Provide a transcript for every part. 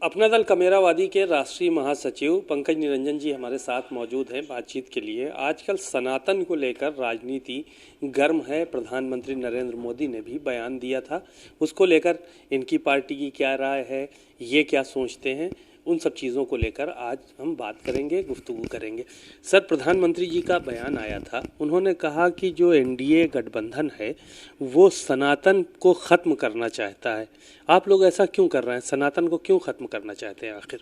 अपना दल कमेरावादी के राष्ट्रीय महासचिव पंकज निरंजन जी हमारे साथ मौजूद हैं बातचीत के लिए। आजकल सनातन को लेकर राजनीति गर्म है। प्रधानमंत्री नरेंद्र मोदी ने भी बयान दिया था, उसको लेकर इनकी पार्टी की क्या राय है, ये क्या सोचते हैं, उन सब चीज़ों को लेकर आज हम बात करेंगे, गुफ्तगू करेंगे। सर, प्रधानमंत्री जी का बयान आया था, उन्होंने कहा कि जो एनडीए गठबंधन है वो सनातन को ख़त्म करना चाहता है। आप लोग ऐसा क्यों कर रहे हैं? सनातन को क्यों ख़त्म करना चाहते हैं आखिर?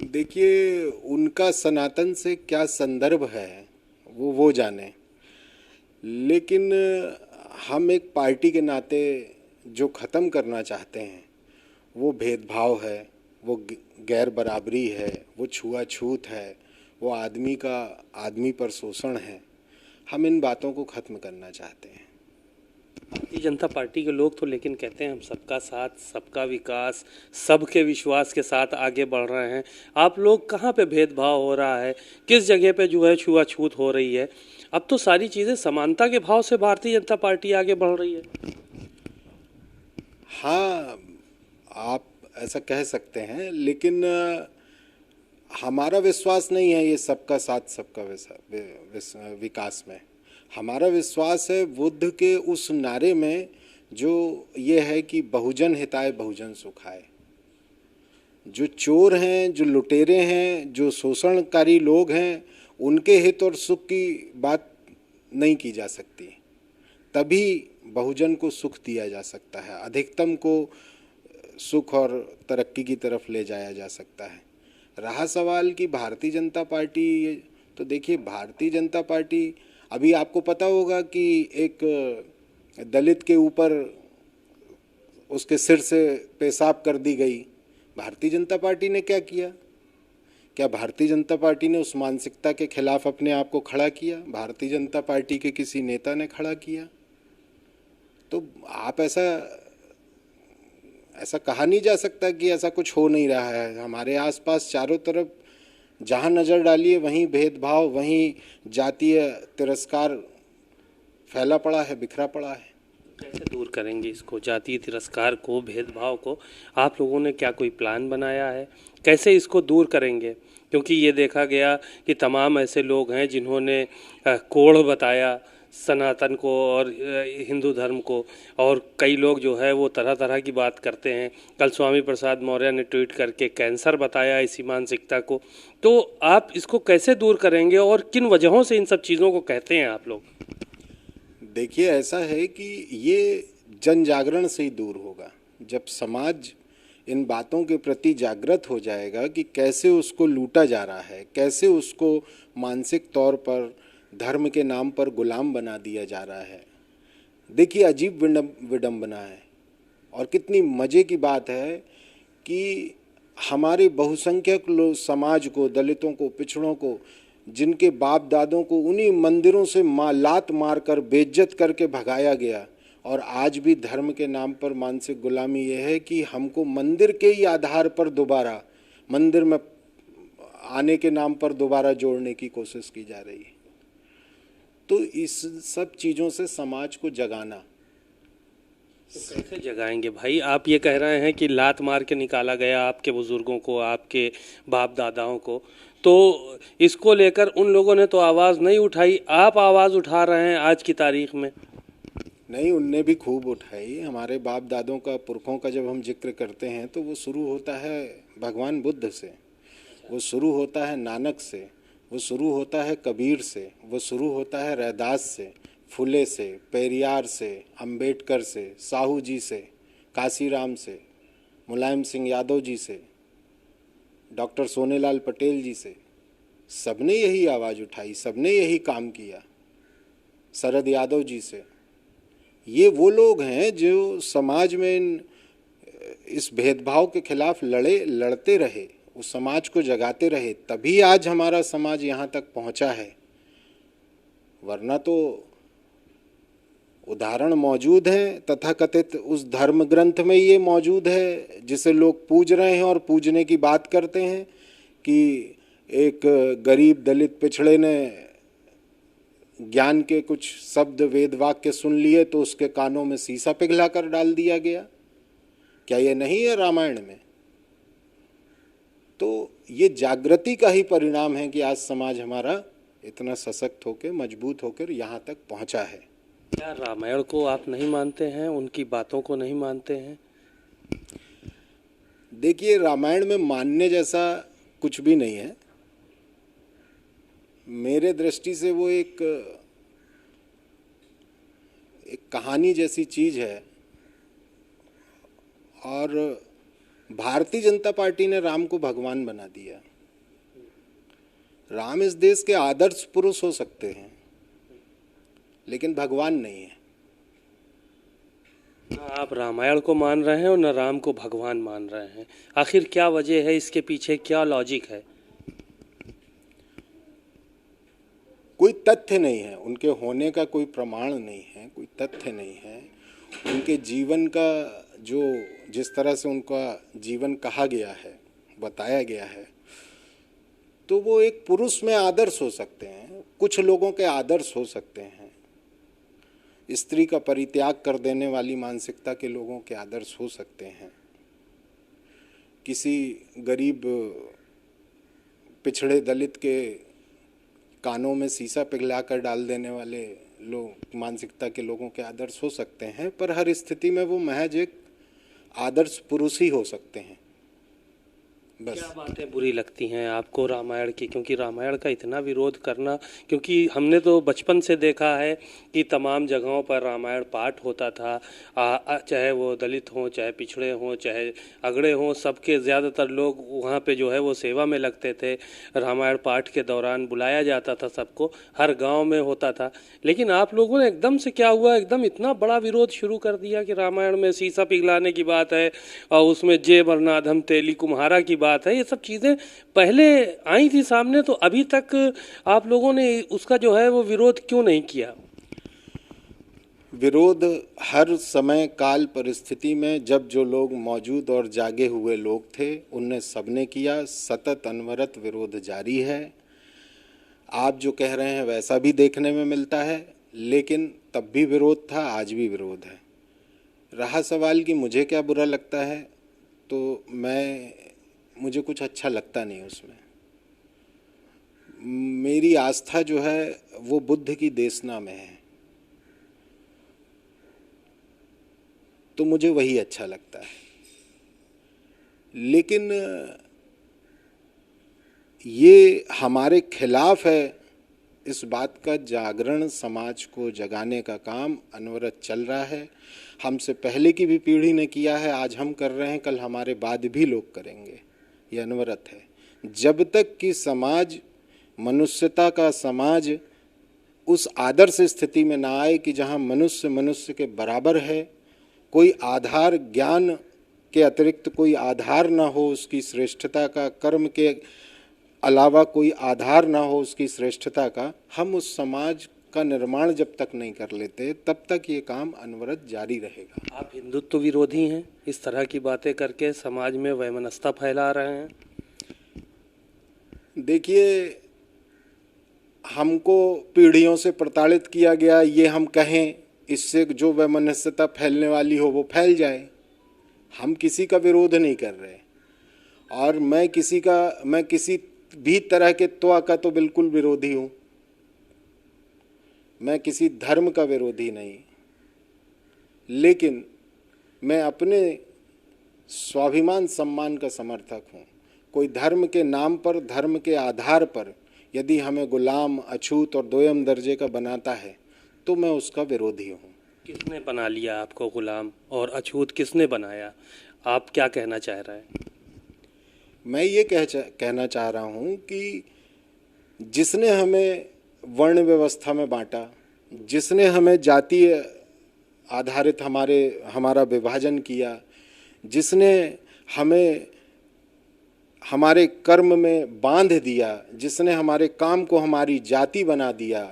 देखिए, उनका सनातन से क्या संदर्भ है वो जाने, लेकिन हम एक पार्टी के नाते जो ख़त्म करना चाहते हैं वो भेदभाव है, वो गैर बराबरी है, वो छुआछूत है, वो आदमी का आदमी पर शोषण है। हम इन बातों को ख़त्म करना चाहते हैं। भारतीय जनता पार्टी के लोग तो लेकिन कहते हैं हम सबका साथ, सबका विकास, सबके विश्वास के साथ आगे बढ़ रहे हैं। आप लोग कहाँ पे भेदभाव हो रहा है, किस जगह पे जो है छुआछूत हो रही है? अब तो सारी चीज़ें समानता के भाव से भारतीय जनता पार्टी आगे बढ़ रही है। हाँ, आप ऐसा कह सकते हैं, लेकिन हमारा विश्वास नहीं है ये सबका साथ सबका विकास में। हमारा विश्वास है बुद्ध के उस नारे में जो ये है कि बहुजन हिताय बहुजन सुखाय। जो चोर हैं, जो लुटेरे हैं, जो शोषणकारी लोग हैं, उनके हित और सुख की बात नहीं की जा सकती। तभी बहुजन को सुख दिया जा सकता है, अधिकतम को सुख और तरक्की की तरफ ले जाया जा सकता है। रहा सवाल कि भारतीय जनता पार्टी, तो देखिए, भारतीय जनता पार्टी, अभी आपको पता होगा कि एक दलित के ऊपर उसके सिर से पेशाब कर दी गई। भारतीय जनता पार्टी ने क्या किया? क्या भारतीय जनता पार्टी ने उस मानसिकता के खिलाफ अपने आप को खड़ा किया? भारतीय जनता पार्टी के किसी नेता ने खड़ा किया? तो आप ऐसा कहा नहीं जा सकता कि ऐसा कुछ हो नहीं रहा है। हमारे आसपास चारों तरफ जहाँ नज़र डालिए वहीं भेदभाव, वहीं जातीय तिरस्कार फैला पड़ा है, बिखरा पड़ा है। कैसे दूर करेंगे इसको, जातीय तिरस्कार को, भेदभाव को? आप लोगों ने क्या कोई प्लान बनाया है? कैसे इसको दूर करेंगे? क्योंकि ये देखा गया कि तमाम ऐसे लोग हैं जिन्होंने कोढ़ बताया सनातन को और हिंदू धर्म को, और कई लोग जो है वो तरह तरह की बात करते हैं। कल स्वामी प्रसाद मौर्य ने ट्वीट करके कैंसर बताया इसी मानसिकता को। तो आप इसको कैसे दूर करेंगे और किन वजहों से इन सब चीज़ों को कहते हैं आप लोग? देखिए, ऐसा है कि ये जन जागरण से ही दूर होगा। जब समाज इन बातों के प्रति जागृत हो जाएगा कि कैसे उसको लूटा जा रहा है, कैसे उसको मानसिक तौर पर धर्म के नाम पर गुलाम बना दिया जा रहा है। देखिए, अजीब विडंबना है और कितनी मज़े की बात है कि हमारे बहुसंख्यक लोग समाज को, दलितों को, पिछड़ों को, जिनके बाप दादों को उन्हीं मंदिरों से लात मार कर बेइज्जत करके भगाया गया, और आज भी धर्म के नाम पर मानसिक गुलामी यह है कि हमको मंदिर के ही आधार पर दोबारा मंदिर में आने के नाम पर दोबारा जोड़ने की कोशिश की जा रही है। तो इस सब चीज़ों से समाज को जगाना। तो कैसे जगाएंगे भाई? आप ये कह रहे हैं कि लात मार के निकाला गया आपके बुजुर्गों को, आपके बाप दादाओं को, तो इसको लेकर उन लोगों ने तो आवाज़ नहीं उठाई, आप आवाज़ उठा रहे हैं आज की तारीख में। नहीं, उनने भी खूब उठाई। हमारे बाप दादों का, पुरखों का जब हम जिक्र करते हैं तो वो शुरू होता है भगवान बुद्ध से, वो शुरू होता है नानक से, वो शुरू होता है कबीर से, वो शुरू होता है रैदास से, फुले से, पेरियार से, अंबेडकर से, साहू जी से, काशीराम से, मुलायम सिंह यादव जी से, डॉक्टर सोनेलाल पटेल जी से। सबने यही आवाज़ उठाई, सबने यही काम किया, शरद यादव जी से। ये वो लोग हैं जो समाज में इस भेदभाव के खिलाफ लड़ते रहे, उस समाज को जगाते रहे, तभी आज हमारा समाज यहाँ तक पहुँचा है। वरना तो उदाहरण मौजूद हैं, तथाकथित उस धर्म ग्रंथ में ये मौजूद है जिसे लोग पूज रहे हैं और पूजने की बात करते हैं कि एक गरीब दलित पिछड़े ने ज्ञान के कुछ शब्द वेद वाक्य सुन लिए तो उसके कानों में शीशा पिघला कर डाल दिया गया। क्या ये नहीं है रामायण में? तो ये जागृति का ही परिणाम है कि आज समाज हमारा इतना सशक्त होकर, मजबूत होकर यहाँ तक पहुँचा है। क्या रामायण को आप नहीं मानते हैं, उनकी बातों को नहीं मानते हैं? देखिए, रामायण में मानने जैसा कुछ भी नहीं है। मेरे दृष्टि से वो एक कहानी जैसी चीज है। और भारतीय जनता पार्टी ने राम को भगवान बना दिया। राम इस देश के आदर्श पुरुष हो सकते हैं, लेकिन भगवान नहीं है। ना आप रामायण को मान रहे हैं और न राम को भगवान मान रहे हैं। आखिर क्या वजह है, इसके पीछे क्या लॉजिक है? कोई तथ्य नहीं है, उनके होने का कोई प्रमाण नहीं है, कोई तथ्य नहीं है। उनके जीवन का जो जिस तरह से उनका जीवन कहा गया है, बताया गया है, तो वो एक पुरुष में आदर्श हो सकते हैं, कुछ लोगों के आदर्श हो सकते हैं, स्त्री का परित्याग कर देने वाली मानसिकता के लोगों के आदर्श हो सकते हैं, किसी गरीब पिछड़े दलित के कानों में शीशा पिघलाकर डाल देने वाले लोग मानसिकता के लोगों के आदर्श हो सकते हैं, पर हर स्थिति में वो महज एक आदर्श पुरुष ही हो सकते हैं। बस। क्या बातें बुरी लगती हैं आपको रामायण की? क्योंकि रामायण का इतना विरोध करना, क्योंकि हमने तो बचपन से देखा है कि तमाम जगहों पर रामायण पाठ होता था, चाहे वो दलित हों, चाहे पिछड़े हों, चाहे अगड़े हों, सबके ज़्यादातर लोग वहाँ पे जो है वो सेवा में लगते थे। रामायण पाठ के दौरान बुलाया जाता था सबको, हर गाँव में होता था। लेकिन आप लोगों ने एकदम से क्या हुआ, एकदम इतना बड़ा विरोध शुरू कर दिया कि रामायण में शीशा पिघलाने की बात है और उसमें जय वरनाधम तेली कुम्हारा की बात है। ये सब चीज़ें पहले आई थी सामने, तो अभी तक आप लोगों ने उसका जो है वो विरोध क्यों नहीं किया? विरोध हर समय काल परिस्थिति में जब जो लोग मौजूद और जागे हुए लोग थे उनने सबने किया। सतत अनवरत विरोध जारी है। आप जो कह रहे हैं वैसा भी देखने में मिलता है, लेकिन तब भी विरोध था, आज भी विरोध है। रहा सवाल कि मुझे क्या बुरा लगता है, तो मुझे कुछ अच्छा लगता नहीं उसमें। मेरी आस्था जो है वो बुद्ध की देशना में है, तो मुझे वही अच्छा लगता है। लेकिन ये हमारे खिलाफ है, इस बात का जागरण समाज को जगाने का काम अनवरत चल रहा है। हमसे पहले की भी पीढ़ी ने किया है, आज हम कर रहे हैं, कल हमारे बाद भी लोग करेंगे। ये अनवरत है। जब तक कि समाज, मनुष्यता का समाज उस आदर्श स्थिति में ना आए कि जहाँ मनुष्य मनुष्य के बराबर है, कोई आधार, ज्ञान के अतिरिक्त कोई आधार ना हो उसकी श्रेष्ठता का, कर्म के अलावा कोई आधार ना हो उसकी श्रेष्ठता का, हम उस समाज का निर्माण जब तक नहीं कर लेते तब तक ये काम अनवरत जारी रहेगा। आप हिंदुत्व विरोधी हैं, इस तरह की बातें करके समाज में वैमनस्यता फैला रहे हैं। देखिए, हमको पीढ़ियों से प्रताड़ित किया गया, ये हम कहें, इससे जो वैमनस्यता फैलने वाली हो वो फैल जाए। हम किसी का विरोध नहीं कर रहे, और मैं किसी भी तरह के त्वा का तो बिल्कुल विरोधी हूँ। मैं किसी धर्म का विरोधी नहीं, लेकिन मैं अपने स्वाभिमान सम्मान का समर्थक हूँ। कोई धर्म के नाम पर, धर्म के आधार पर यदि हमें गुलाम, अछूत और दोयम दर्जे का बनाता है तो मैं उसका विरोधी हूँ। किसने बना लिया आपको गुलाम और अछूत, किसने बनाया? आप क्या कहना चाह रहे हैं? मैं ये कहना चाह रहा हूँ कि जिसने हमें वर्ण व्यवस्था में बांटा, जिसने हमें जातीय आधारित हमारा विभाजन किया, जिसने हमें हमारे कर्म में बांध दिया, जिसने हमारे काम को हमारी जाति बना दिया,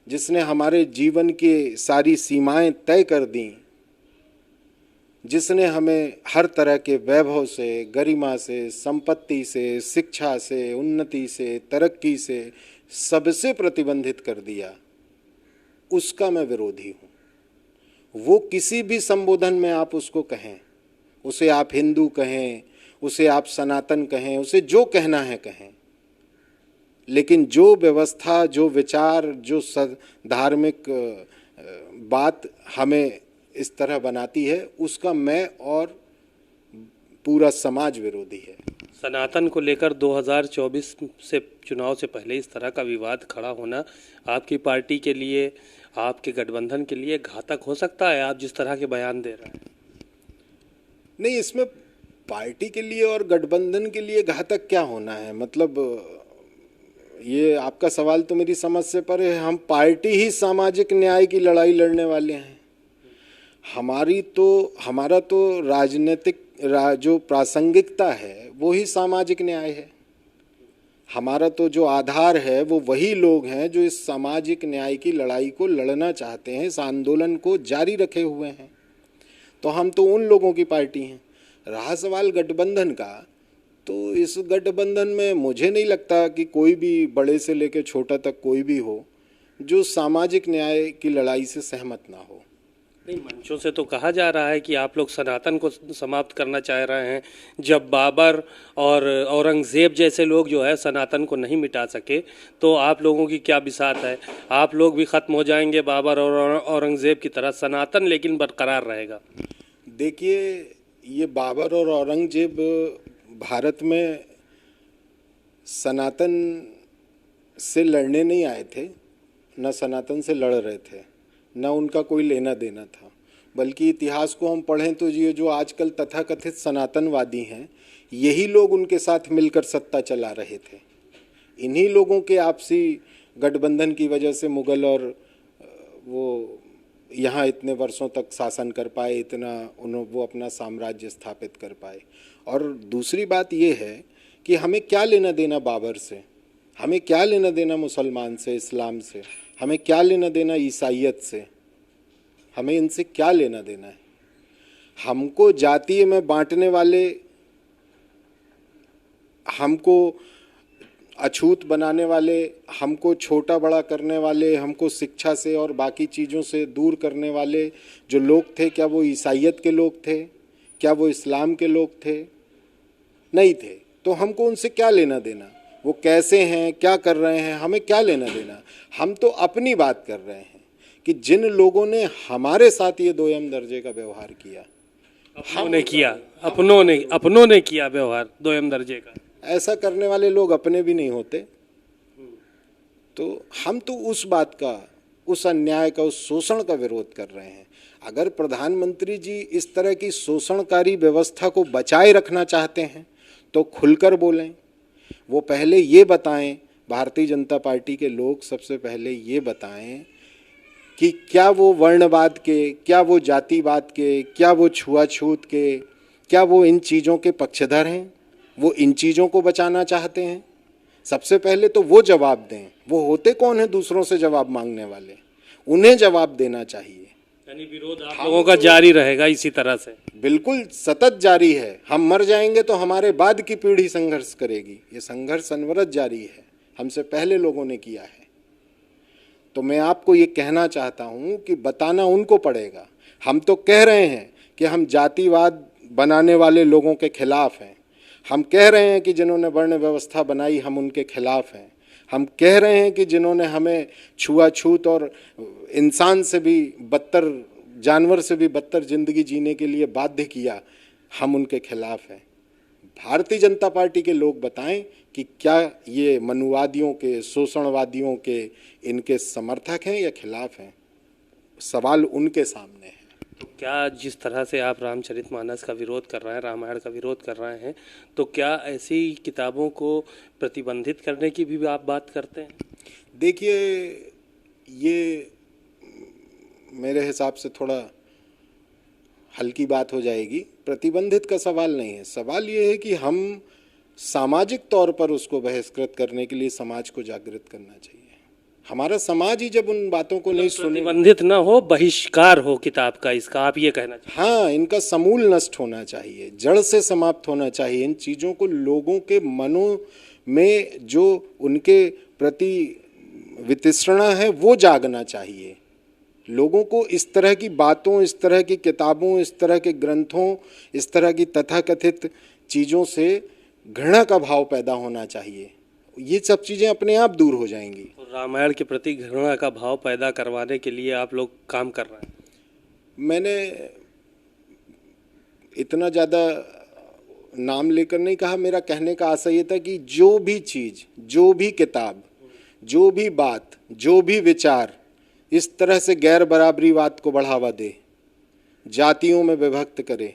जिसने हमारे जीवन की सारी सीमाएं तय कर दी, जिसने हमें हर तरह के वैभव से, गरिमा से, संपत्ति से, शिक्षा से, उन्नति से, तरक्की से, सबसे प्रतिबंधित कर दिया, उसका मैं विरोधी हूँ। वो किसी भी संबोधन में आप उसको कहें, उसे आप हिंदू कहें, उसे आप सनातन कहें, उसे जो कहना है कहें, लेकिन जो व्यवस्था, जो विचार, जो धार्मिक बात हमें इस तरह बनाती है, उसका मैं और पूरा समाज विरोधी है। सनातन को लेकर 2024 से चुनाव से पहले इस तरह का विवाद खड़ा होना आपकी पार्टी के लिए, आपके गठबंधन के लिए घातक हो सकता है, आप जिस तरह के बयान दे रहे हैं? नहीं, इसमें पार्टी के लिए और गठबंधन के लिए घातक क्या होना है? मतलब ये आपका सवाल तो मेरी समझ से परे है। हम पार्टी ही सामाजिक न्याय की लड़ाई लड़ने वाले हैं। हमारा तो राजनीतिक जो प्रासंगिकता है वो ही सामाजिक न्याय है। हमारा तो जो आधार है वो वही लोग हैं जो इस सामाजिक न्याय की लड़ाई को लड़ना चाहते हैं, इस आंदोलन को जारी रखे हुए हैं। तो हम तो उन लोगों की पार्टी हैं। रहा सवाल गठबंधन का, तो इस गठबंधन में मुझे नहीं लगता कि कोई भी, बड़े से लेकर छोटा तक कोई भी हो, जो सामाजिक न्याय की लड़ाई से सहमत ना हो। नहीं, मंचों से तो कहा जा रहा है कि आप लोग सनातन को समाप्त करना चाह रहे हैं। जब बाबर और औरंगजेब जैसे लोग जो है सनातन को नहीं मिटा सके, तो आप लोगों की क्या बिसात है? आप लोग भी खत्म हो जाएंगे बाबर और औरंगजेब की तरह, सनातन लेकिन बरकरार रहेगा। देखिए, ये बाबर और औरंगजेब भारत में सनातन से लड़ने नहीं आए थे, न सनातन से लड़ रहे थे, न उनका कोई लेना देना था। बल्कि इतिहास को हम पढ़ें तो ये जो आजकल तथाकथित सनातनवादी हैं, यही लोग उनके साथ मिलकर सत्ता चला रहे थे। इन्हीं लोगों के आपसी गठबंधन की वजह से मुगल और वो यहाँ इतने वर्षों तक शासन कर पाए, वो अपना साम्राज्य स्थापित कर पाए। और दूसरी बात ये है कि हमें क्या लेना देना बाबर से, हमें क्या लेना देना मुसलमान से, इस्लाम से, हमें क्या लेना देना ईसाइयत से, हमें इनसे क्या लेना देना है? हमको जातीय में बांटने वाले, हमको अछूत बनाने वाले, हमको छोटा बड़ा करने वाले, हमको शिक्षा से और बाकी चीज़ों से दूर करने वाले जो लोग थे, क्या वो ईसाइयत के लोग थे? क्या वो इस्लाम के लोग थे? नहीं थे। तो हमको उनसे क्या लेना देना? वो कैसे हैं, क्या कर रहे हैं, हमें क्या लेना देना? हम तो अपनी बात कर रहे हैं कि जिन लोगों ने हमारे साथ ये दोयम दर्जे का व्यवहार किया, अपनों ने किया व्यवहार दोयम दर्जे का, ऐसा करने वाले लोग अपने भी नहीं होते। तो हम तो उस बात का, उस अन्याय का, उस शोषण का विरोध कर रहे हैं। अगर प्रधानमंत्री जी इस तरह की शोषणकारी व्यवस्था को बचाए रखना चाहते हैं तो खुलकर बोलें। वो पहले ये बताएं, भारतीय जनता पार्टी के लोग सबसे पहले ये बताएं कि क्या वो वर्णवाद के, क्या वो जातिवाद के, क्या वो छुआछूत के, क्या वो इन चीज़ों के पक्षधर हैं? वो इन चीज़ों को बचाना चाहते हैं? सबसे पहले तो वो जवाब दें। वो होते कौन है दूसरों से जवाब मांगने वाले? उन्हें जवाब देना चाहिए। यानी विरोध आप लोगों का जारी रहेगा इसी तरह से? बिल्कुल सतत जारी है। हम मर जाएंगे तो हमारे बाद की पीढ़ी संघर्ष करेगी। ये संघर्ष अनवरत जारी है, हमसे पहले लोगों ने किया है। तो मैं आपको ये कहना चाहता हूँ कि बताना उनको पड़ेगा। हम तो कह रहे हैं कि हम जातिवाद बनाने वाले लोगों के खिलाफ हैं। हम कह रहे हैं कि जिन्होंने वर्ण व्यवस्था बनाई, हम उनके खिलाफ हैं। हम कह रहे हैं कि जिन्होंने हमें छुआछूत और इंसान से भी बदतर, जानवर से भी बदतर जिंदगी जीने के लिए बाध्य किया, हम उनके खिलाफ हैं। भारतीय जनता पार्टी के लोग बताएं कि क्या ये मनुवादियों के, शोषणवादियों के, इनके समर्थक हैं या खिलाफ हैं? सवाल उनके सामने है। तो क्या जिस तरह से आप रामचरितमानस का विरोध कर रहे हैं, रामायण का विरोध कर रहे हैं, तो क्या ऐसी किताबों को प्रतिबंधित करने की भी आप बात करते हैं? देखिए, ये मेरे हिसाब से थोड़ा हल्की बात हो जाएगी। प्रतिबंधित का सवाल नहीं है। सवाल ये है कि हम सामाजिक तौर पर उसको बहिष्कृत करने के लिए समाज को जागृत करना चाहिए। हमारा समाज ही जब उन बातों को नहीं सुने, प्रतिबंधित ना हो, बहिष्कार हो किताब का, इसका आप ये कहना चाहिए? हाँ, इनका समूल नष्ट होना चाहिए, जड़ से समाप्त होना चाहिए। इन चीज़ों को लोगों के मनों में जो उनके प्रति वितृष्णा है वो जागना चाहिए। लोगों को इस तरह की बातों, इस तरह की किताबों, इस तरह के ग्रंथों, इस तरह की तथाकथित चीज़ों से घृणा का भाव पैदा होना चाहिए। ये सब चीज़ें अपने आप दूर हो जाएंगी। तो रामायण के प्रति घृणा का भाव पैदा करवाने के लिए आप लोग काम कर रहे हैं। मैंने इतना ज़्यादा नाम लेकर नहीं कहा, मेरा कहने का आशय ये था कि जो भी चीज़, जो भी किताब, जो भी बात, जो भी विचार इस तरह से गैर बराबरीवाद को बढ़ावा दे, जातियों में विभक्त करे,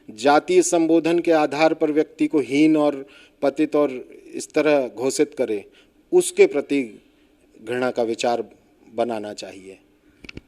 जातीय संबोधन के आधार पर व्यक्ति को हीन और पतित और इस तरह घोषित करे, उसके प्रति घृणा का विचार बनाना चाहिए।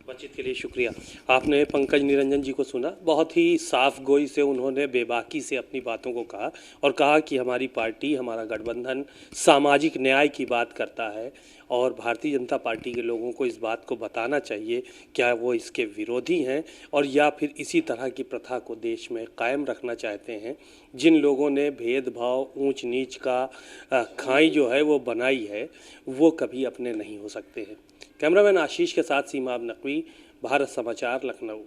बातचीत के लिए शुक्रिया। आपने पंकज निरंजन जी को सुना, बहुत ही साफ गोई से उन्होंने बेबाकी से अपनी बातों को कहा और कहा कि हमारी पार्टी, हमारा गठबंधन सामाजिक न्याय की बात करता है और भारतीय जनता पार्टी के लोगों को इस बात को बताना चाहिए क्या वो इसके विरोधी हैं और या फिर इसी तरह की प्रथा को देश में कायम रखना चाहते हैं। जिन लोगों ने भेदभाव, ऊंच नीच का खाई जो है वो बनाई है, वो कभी अपने नहीं हो सकते हैं। कैमरामैन आशीष के साथ सीमा नकवी, भारत समाचार, लखनऊ।